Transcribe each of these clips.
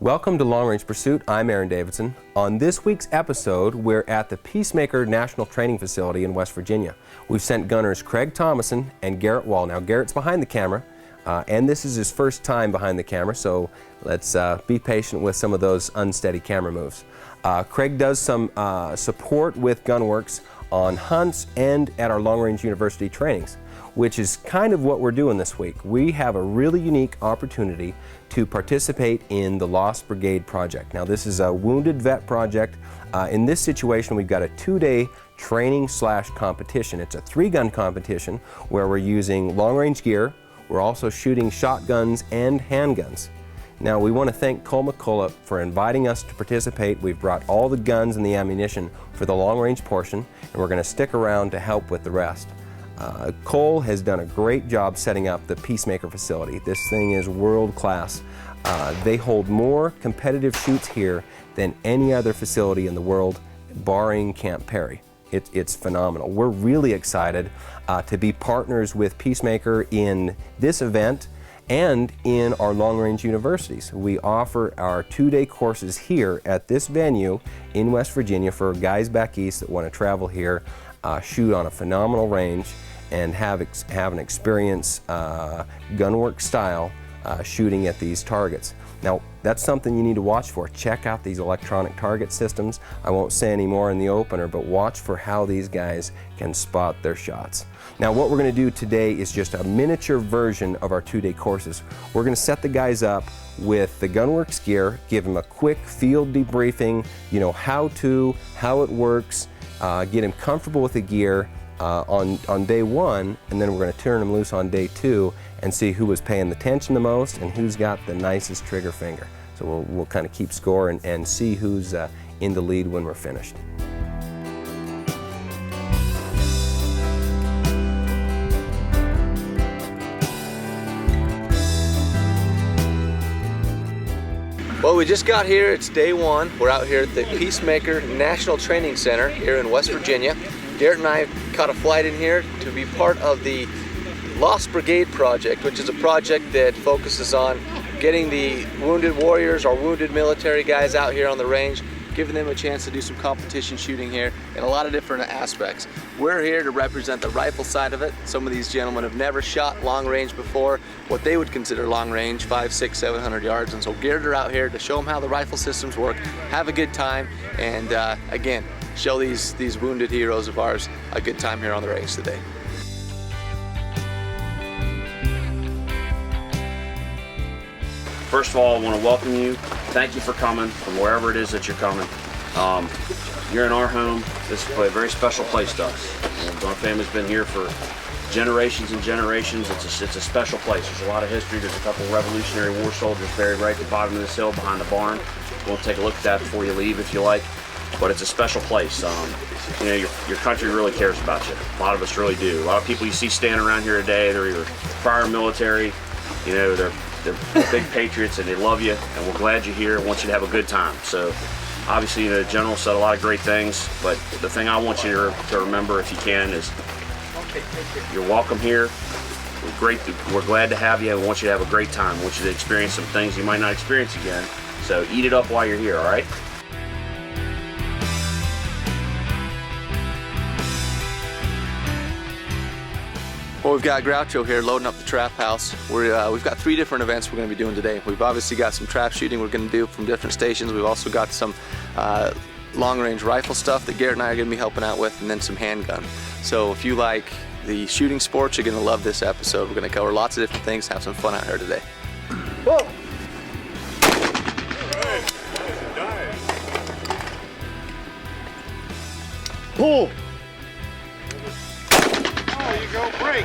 Welcome to Long Range Pursuit. I'm Aaron Davidson. On this week's episode, we're at the Peacemaker National Training Facility in West Virginia. We've sent gunners Kregg Thomassen and Garrett Wall. Now, Garrett's behind the camera, and this is his first time behind the camera, so let's be patient with some of those unsteady camera moves. Kregg does some support with Gunwerks on hunts and at our Long Range University trainings, which is kind of what we're doing this week. We have a really unique opportunity to participate in the Lost Brigade Project. Now, this is a wounded vet project. In this situation, we've got a 2-day training/competition. It's a 3-gun competition where we're using long-range gear. We're also shooting shotguns and handguns. Now, we want to thank Cole McCullough for inviting us to participate. We've brought all the guns and the ammunition for the long-range portion, and we're going to stick around to help with the rest. Cole has done a great job setting up the Peacemaker facility. This thing is world-class. They hold more competitive shoots here than any other facility in the world, barring Camp Perry. It's phenomenal. We're really excited to be partners with Peacemaker in this event and in our long-range universities. We offer our 2-day courses here at this venue in West Virginia for guys back east that want to travel here, shoot on a phenomenal range, and have an experience gunwork style shooting at these targets. Now, that's something you need to watch for. Check out these electronic target systems. I won't say any more in the opener, but watch for how these guys can spot their shots. Now, what we're going to do today is just a miniature version of our 2-day courses. We're going to set the guys up with the Gunwerks gear, give them a quick field debriefing, how it works, get them comfortable with the gear on day 1, and then we're going to turn them loose on day 2 and see who was paying attention the most and who's got the nicest trigger finger. So we'll kind of keep score and see who's in the lead when we're finished. Well, we just got here. It's day 1. We're out here at the Peacemaker National Training Center here in West Virginia. Garrett and I caught a flight in here to be part of the Lost Brigade Project, which is a project that focuses on getting the wounded warriors or wounded military guys out here on the range, giving them a chance to do some competition shooting here in a lot of different aspects. We're here to represent the rifle side of it. Some of these gentlemen have never shot long range before, what they would consider long range, 500, 600, 700 yards. And so Garrett are out here to show them how the rifle systems work, have a good time, and again, show these wounded heroes of ours a good time here on the range today. First of all, I want to welcome you. Thank you for coming from wherever it is that you're coming. You're in our home. This is a very special place to us. Our family's been here for generations and generations. It's a special place. There's a lot of history. There's a couple of Revolutionary War soldiers buried right at the bottom of this hill behind the barn. We'll take a look at that before you leave if you like. But it's a special place. Your country really cares about you. A lot of us really do. A lot of people you see standing around here today, they're either prior military, they're big patriots and they love you, and we're glad you're here and want you to have a good time. So obviously the general said a lot of great things, but the thing I want you to remember, if you can, is you're welcome here. We're glad to have you, and we want you to have a great time. We want you to experience some things you might not experience again. So eat it up while you're here, all right? Well, we've got Groucho here loading up the trap house. We've got 3 different events we're going to be doing today. We've obviously got some trap shooting we're going to do from different stations. We've also got some long-range rifle stuff that Garrett and I are going to be helping out with, and then some handgun. So if you like the shooting sports, you're going to love this episode. We're going to cover lots of different things, have some fun out here today. Whoa! Pull! There you go, break.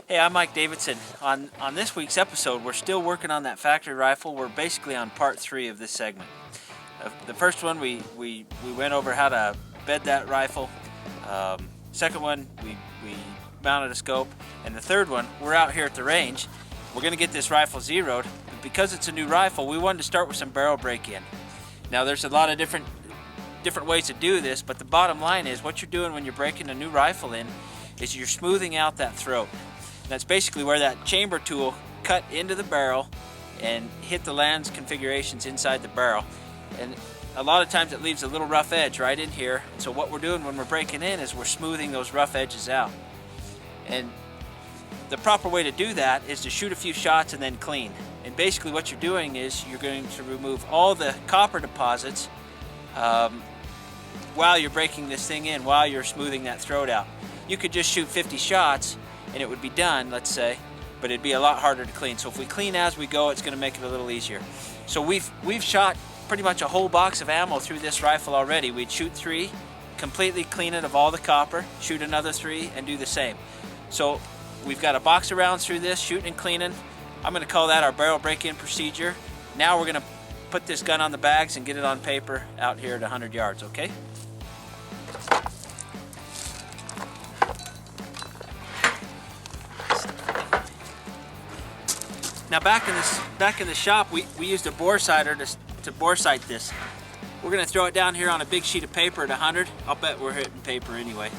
Hey, I'm Mike Davidson. On this week's episode, we're still working on that factory rifle. We're basically on part 3 of this segment. The first one, we went over how to bed that rifle. Second one, we mounted a scope. And the third one, we're out here at the range. We're going to get this rifle zeroed. But because it's a new rifle, we wanted to start with some barrel break-in. Now, there's a lot of different different ways to do this, but the bottom line is what you're doing when you're breaking a new rifle in is you're smoothing out that throat. That's basically where that chamber tool cut into the barrel and hit the lens configurations inside the barrel. And a lot of times it leaves a little rough edge right in here. And so what we're doing when we're breaking in is we're smoothing those rough edges out. And the proper way to do that is to shoot a few shots and then clean. And basically what you're doing is you're going to remove all the copper deposits while you're breaking this thing in, while you're smoothing that throat out. You could just shoot 50 shots and it would be done, let's say, but it'd be a lot harder to clean. So if we clean as we go, it's going to make it a little easier. So we've shot pretty much a whole box of ammo through this rifle already. We'd shoot 3, completely clean it of all the copper, shoot another 3, and do the same. So we've got a box of rounds through this, shooting and cleaning. I'm going to call that our barrel break-in procedure. Now we're going to put this gun on the bags and get it on paper out here at 100 yards, okay? Now back in the shop, we used a bore sighter to bore sight this. We're going to throw it down here on a big sheet of paper at 100. I'll bet we're hitting paper anyway.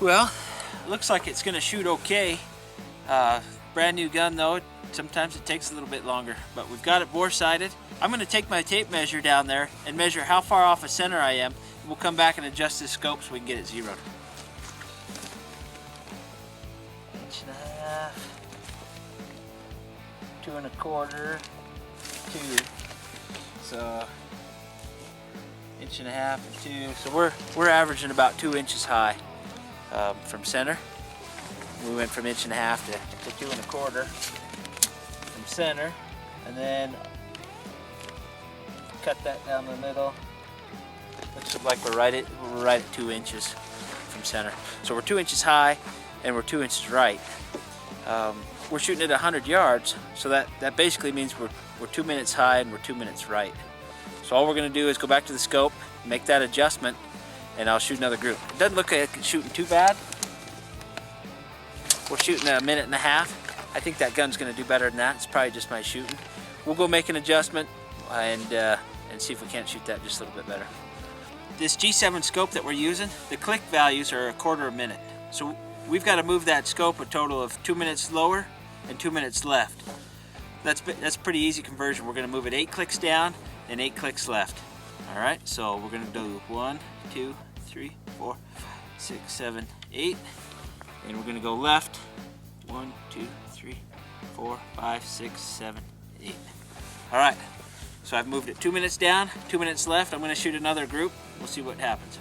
Well, looks like it's going to shoot okay. Brand new gun though, sometimes it takes a little bit longer, but we've got it bore sighted. I'm going to take my tape measure down there and measure how far off of center I am. We'll come back and adjust this scope so we can get it zeroed. 1.5 inches, 2.25, 2. So 1.5 inches and 2. So we're averaging about 2 inches high. From center. We went from 1.5 inches to 2.25 from center, and then cut that down the middle. Looks like we're right at 2 inches from center. So we're 2 inches high and we're 2 inches right. We're shooting at 100 yards, so that basically means we're 2 minutes high and we're 2 minutes right. So all we're going to do is go back to the scope, make that adjustment, and I'll shoot another group. It doesn't look like it's shooting too bad. We're shooting 1.5 minutes. I think that gun's going to do better than that. It's probably just my shooting. We'll go make an adjustment and see if we can't shoot that just a little bit better. This G7 scope that we're using, the click values are 1/4 minute. So we've got to move that scope a total of 2 minutes lower and 2 minutes left. That's a pretty easy conversion. We're going to move it 8 clicks down and 8 clicks left. All right, so we're going to do 1, 2, 3, 4, 5, 6, 7, 8, and we're going to go left. 1, 2, 3, 4, 5, 6, 7, 8. All right, so I've moved it 2 minutes down, 2 minutes left. I'm going to shoot another group. We'll see what happens.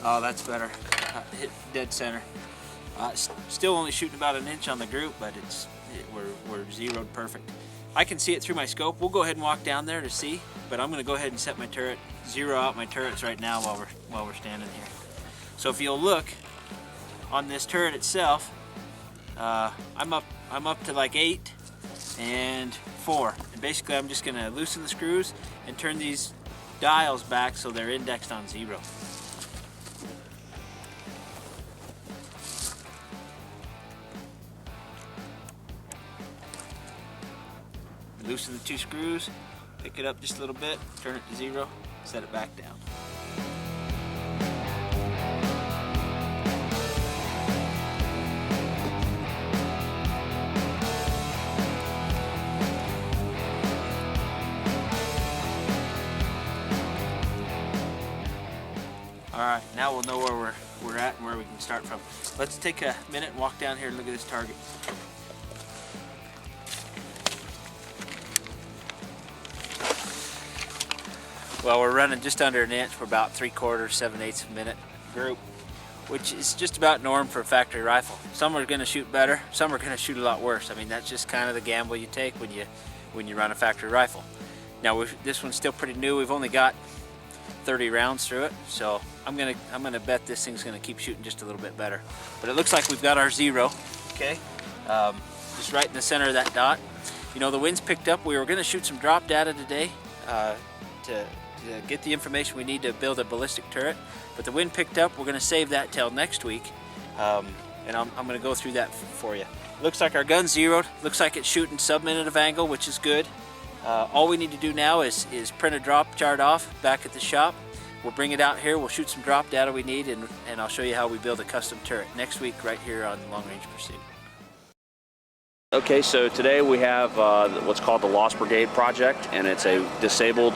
Oh, that's better. Hit dead center. Still only shooting about 1 inch on the group, but we're zeroed perfect. I can see it through my scope. We'll go ahead and walk down there to see, but I'm going to go ahead and set my turret, zero out my turrets right now while we're standing here. So if you'll look on this turret itself, I'm up to like 8 and 4, and basically I'm just going to loosen the screws and turn these dials back so they're indexed on 0. Loosen the 2 screws, pick it up just a little bit, turn it to 0. set it back down. All right, now we'll know where we're at and where we can start from. Let's take a minute and walk down here and look at this target. Well, we're running just under an inch. We're about 3/4, 7/8 of a minute group, which is just about norm for a factory rifle. Some are going to shoot better, some are going to shoot a lot worse. I mean, that's just kind of the gamble you take when you run a factory rifle. Now, this one's still pretty new. We've only got 30 rounds through it, so I'm gonna bet this thing's gonna keep shooting just a little bit better. But it looks like we've got our 0, okay? Just right in the center of that dot. You know, the wind's picked up. We were gonna shoot some drop data today to get the information we need to build a ballistic turret, but the wind picked up. We're gonna save that till next week, and I'm gonna go through that for you. Looks like our gun's zeroed. Looks like it's shooting sub-minute of angle, which is good. All we need to do now is print a drop chart off back at the shop. We'll bring it out here, we'll shoot some drop data we need, and I'll show you how we build a custom turret next week right here on Long Range Pursuit. Okay, so today we have what's called the Lost Brigade Project, and it's a disabled,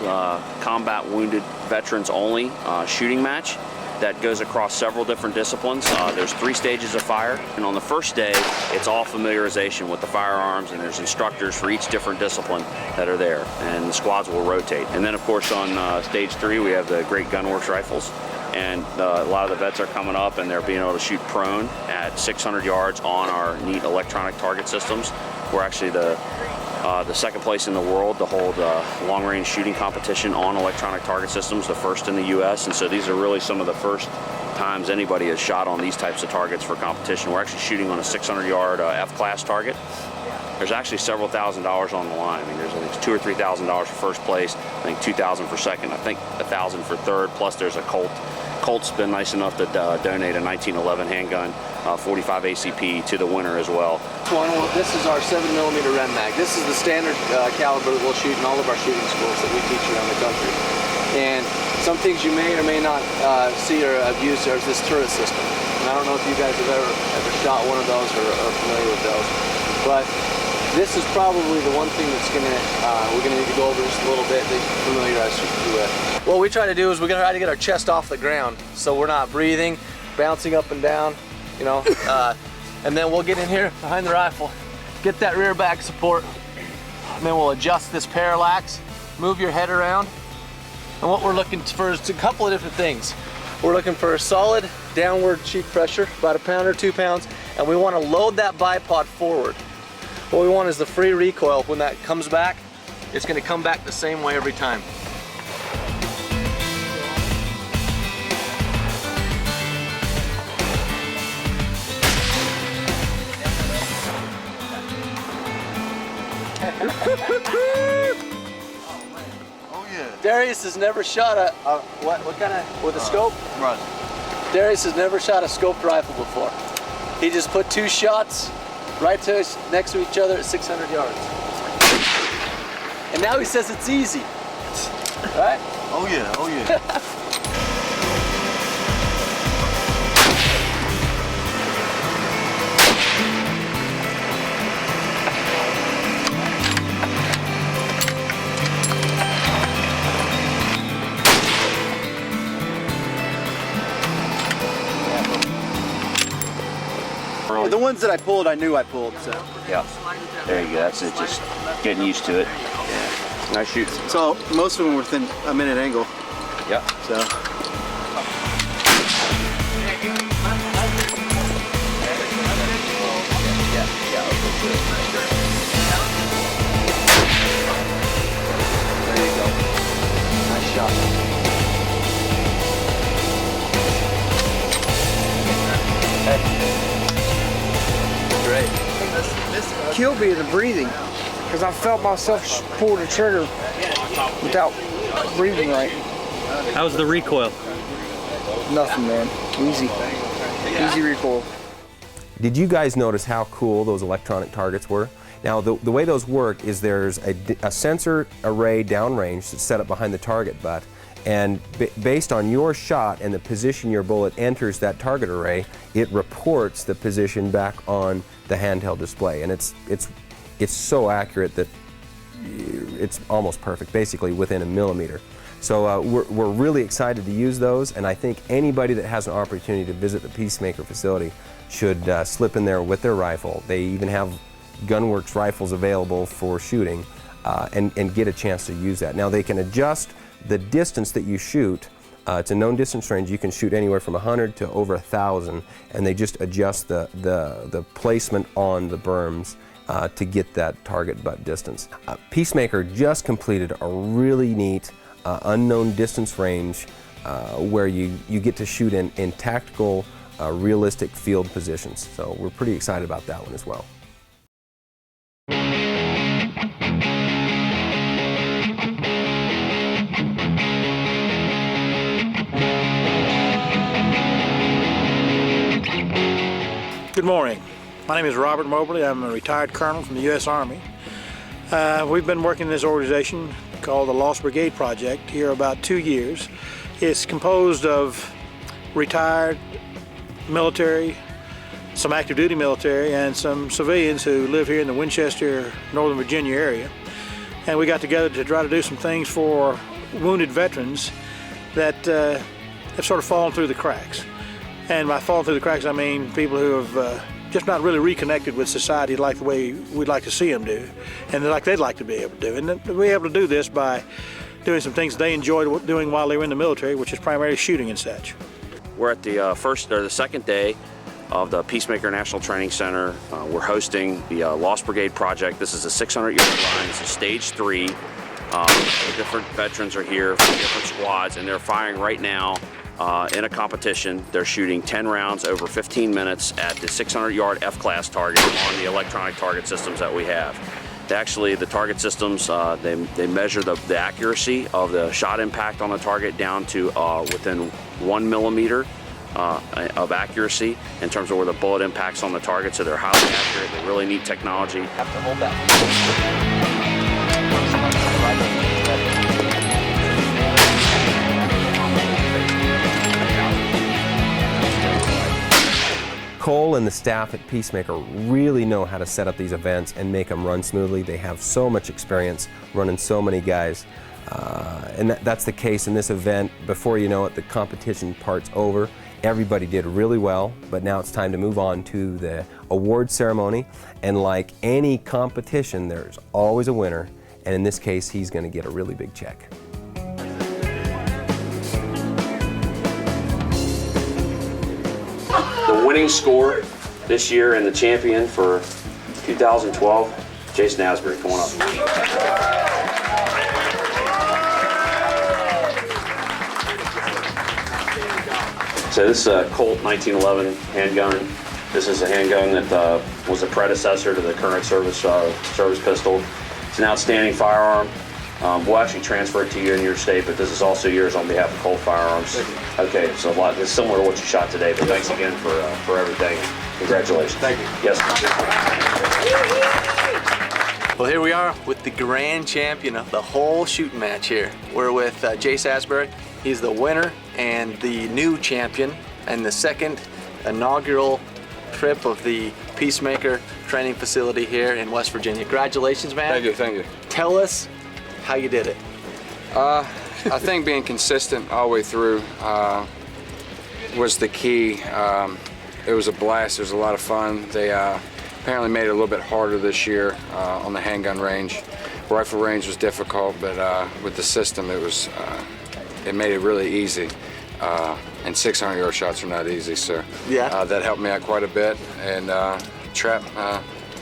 combat wounded veterans only shooting match that goes across several different disciplines. There's 3 stages of fire, and on the first day it's all familiarization with the firearms, and there's instructors for each different discipline that are there, and the squads will rotate. And then of course on stage 3 we have the great Gunwerks rifles, and a lot of the vets are coming up and they're being able to shoot prone at 600 yards on our neat electronic target systems. We're actually the second place in the world to hold long-range shooting competition on electronic target systems, the first in the U.S. And so these are really some of the first times anybody has shot on these types of targets for competition. We're actually shooting on a 600-yard F-class target. There's actually several $1,000s on the line. I mean, there's I think $2,000 or $3,000 for first place, I think $2,000 for second, I think $1,000 for third, plus there's a Colt. Colt's been nice enough to donate a 1911 handgun, 45 ACP to the winner as well. This is our 7mm Rem mag. This is the standard caliber that we'll shoot in all of our shooting schools that we teach around the country. And some things you may or may not see or have used is this turret system. And I don't know if you guys have ever shot one of those or are familiar with those, but this is probably the one thing that's we're gonna need to go over just a little bit to familiarize you with. What we try to do is we're gonna try to get our chest off the ground, so we're not breathing, bouncing up and down, you know. And then we'll get in here behind the rifle, get that rear back support, and then we'll adjust this parallax, move your head around. And what we're looking for is a couple of different things. We're looking for a solid downward cheek pressure, about 1 pound or 2 pounds, and we want to load that bipod forward. What we want is the free recoil. When that comes back, it's going to come back the same way every time. Oh yeah. Darius has never shot a what kind of, with a scope? Right. Darius has never shot a scoped rifle before. He just put 2 shots right next to each other at 600 yards. And now he says it's easy. Right? Oh yeah, oh yeah. The ones that I pulled, I knew I pulled, so. Yeah, there you go, that's it, just getting used to it. Yeah. Nice shooting. So most of them were within a minute angle. Yeah. So. There you go. Nice shot. Great. Killed me the breathing because I felt myself pull the trigger without breathing right. How's the recoil? Nothing, man. Easy recoil. Did you guys notice how cool those electronic targets were? Now, the way those work is there's a sensor array downrange that's set up behind the target butt, And based on your shot and the position your bullet enters that target array, it reports the position back on the handheld display. And it's so accurate that it's almost perfect, basically within a millimeter. So we're really excited to use those, and I think anybody that has an opportunity to visit the Peacemaker facility should slip in there with their rifle. They even have Gunwerks rifles available for shooting, and get a chance to use that. Now they can adjust the distance that you shoot. It's a known distance range. You can shoot anywhere from 100 to over 1,000, and they just adjust the placement on the berms to get that target butt distance. Peacemaker just completed a really neat unknown distance range where you get to shoot in tactical, realistic field positions. So we're pretty excited about that one as well. Good morning. My name is Robert Mobley. I'm a retired colonel from the U.S. Army. We've been working in this organization called the Lost Brigade Project here about 2 years. It's composed of retired military, some active duty military, and some civilians who live here in the Winchester, Northern Virginia area. And we got together to try to do some things for wounded veterans that have sort of fallen through the cracks. And by falling through the cracks, I mean people who have just not really reconnected with society like the way we'd like to see them do, and like they'd like to be able to do. And to be able to do this by doing some things they enjoyed doing while they were in the military, which is primarily shooting and such. We're at the second day of the Peacemaker National Training Center. We're hosting the Lost Brigade Project. This is a 600-yard line. This is stage 3. Different veterans are here from different squads, and they're firing right now. In a competition, they're shooting 10 rounds over 15 minutes at the 600-yard F-class target on the electronic target systems that we have. Actually, the target systems, they measure the accuracy of the shot impact on the target down to within 1 millimeter of accuracy in terms of where the bullet impacts on the target, so they're highly accurate. They're really neat technology. Have to hold that. Cole and the staff at Peacemaker really know how to set up these events and make them run smoothly. They have so much experience running so many guys. And that's the case in this event. Before you know it, the competition part's over. Everybody did really well, but now it's time to move on to the award ceremony. And like any competition, there's always a winner. And in this case, he's going to get a really big check. The winning score this year and the champion for 2012, Jason Asbury, come on up. So this is a Colt 1911 handgun. This is a handgun that was a predecessor to the current service pistol. It's an outstanding firearm. We'll actually transfer it to you in your state, but this is also yours on behalf of Colt Firearms. Okay, so it's similar to what you shot today, but thanks again for everything. Congratulations. Thank you. Yes. Well, here we are with the grand champion of the whole shooting match here. We're with Jace Asbury. He's the winner and the new champion and the second inaugural trip of the Peacemaker training facility here in West Virginia. Congratulations, man. Thank you, thank you. Tell us how you did it. I think being consistent all the way through was the key. It was a blast. It was a lot of fun. They apparently made it a little bit harder this year on the handgun range. Rifle range was difficult, but with the system, it made it really easy. And 600-yard shots are not easy, so yeah. That helped me out quite a bit. And trap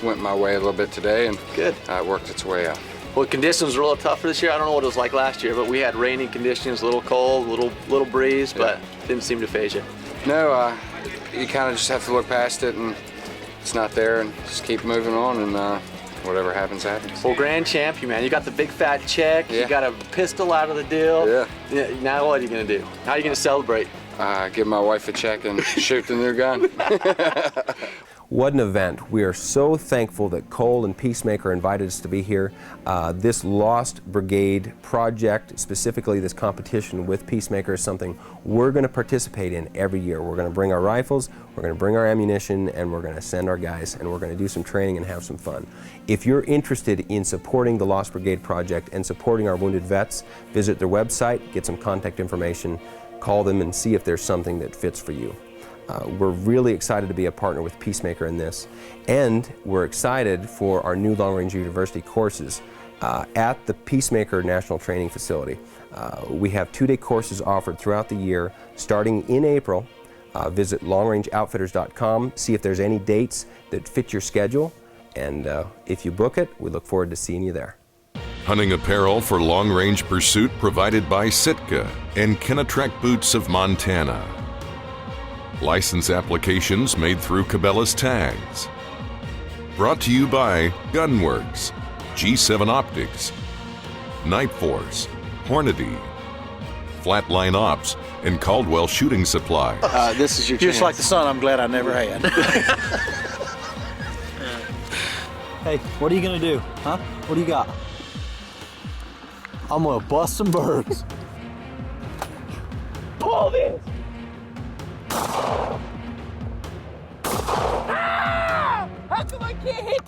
went my way a little bit today, and good. It worked its way out. Well, conditions were a little tougher this year. I don't know what it was like last year, but we had rainy conditions, a little cold, little breeze, but didn't seem to phase you. No, you kind of just have to look past it, and it's not there, and just keep moving on, and whatever happens, happens. Well, grand champion, man. You got the big fat check. Yeah. You got a pistol out of the deal. Yeah. Now what are you gonna do? How are you gonna celebrate? Give my wife a check and shoot the new gun. What an event. We are so thankful that Cole and Peacemaker invited us to be here. This Lost Brigade project, specifically this competition with Peacemaker, is something we're going to participate in every year. We're going to bring our rifles, we're going to bring our ammunition, and we're going to send our guys, and we're going to do some training and have some fun. If you're interested in supporting the Lost Brigade project and supporting our wounded vets, visit their website, get some contact information, call them, and see if there's something that fits for you. We're really excited to be a partner with Peacemaker in this, and we're excited for our new Long Range University courses at the Peacemaker National Training Facility. We have 2-day courses offered throughout the year, starting in April. Visit longrangeoutfitters.com, see if there's any dates that fit your schedule, and if you book it, we look forward to seeing you there. Hunting apparel for long-range pursuit provided by Sitka and Kenetrek Boots of Montana. License applications made through Cabela's Tags. Brought to you by Gunwerks, G7 Optics, Night Force, Hornady, Flatline Ops, and Caldwell Shooting Supply. This is your Just chance. like the son I'm glad I never had. Hey, what are you gonna do? Huh? What do you got? I'm gonna bust some birds. Pull this! Ah! How come I can't hit